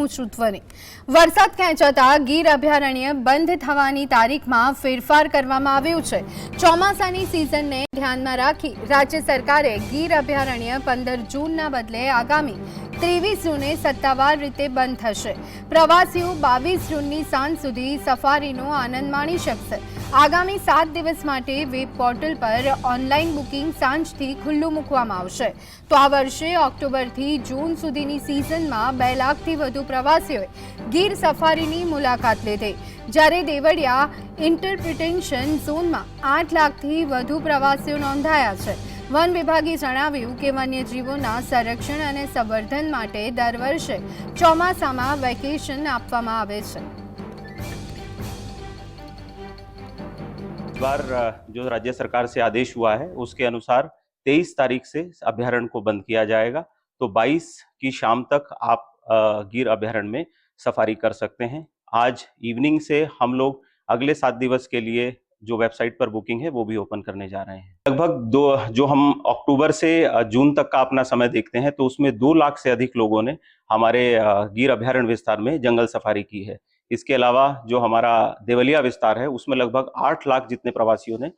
હું ધ્વની। વરસાદ ખેંચાતા ગીર અભયારણ્ય બંધ થવાની તારીખમાં ફેરફાર કરવામાં આવ્યું છે। ચોમાસાની સિઝનને ધ્યાનમાં રાખી રાજ્ય સરકારે ગીર અભયારણ્ય 15 જૂનના બદલે આગામી 23 જૂને સત્તાવાર રીતે બંધ થશે। પ્રવાસીઓ 22 જૂનની સાંજ સુધી સફારીનો આનંદ માણી શકશે। આગામી 7 દિવસ માટે વેબ પોર્ટલ પર ઓનલાઈન બુકિંગ સાંજથી ખુલ્લું મૂકવામાં આવશે। તો આ વર્ષે ઓક્ટોબરથી જૂન સુધીની સિઝનમાં 2 લાખથી વધુ પ્રવાસીઓએ ગીર સફારીની મુલાકાત લીધી, જ્યારે દેવળિયા ઇન્ટરપ્રિટેશન ઝોનમાં 8 લાખથી વધુ પ્રવાસીઓ નોંધાયા છે। વન વિભાગે જણાવ્યું કે વન્યજીવોના સંરક્ષણ અને સંવર્ધન માટે દર વર્ષે ચોમાસામાં વેકેશન આપવામાં આવે છે। इस बार जो राज्य सरकार से आदेश हुआ है उसके अनुसार 23 तारीख से अभ्यारण्य को बंद किया जाएगा। तो 22 की शाम तक आप गिर अभ्यारण्य में सफारी कर सकते हैं। आज इवनिंग से हम लोग अगले 7 दिवस के लिए जो वेबसाइट पर बुकिंग है वो भी ओपन करने जा रहे हैं। लगभग जो हम अक्टूबर से जून तक का अपना समय देखते हैं तो उसमें 2 लाख से अधिक लोगों ने हमारे गिर अभ्यारण्य विस्तार में जंगल सफारी की है। इसके अलावा जो हमारा देवलिया विस्तार है उसमें लगभग 8 लाख जितने प्रवासियों ने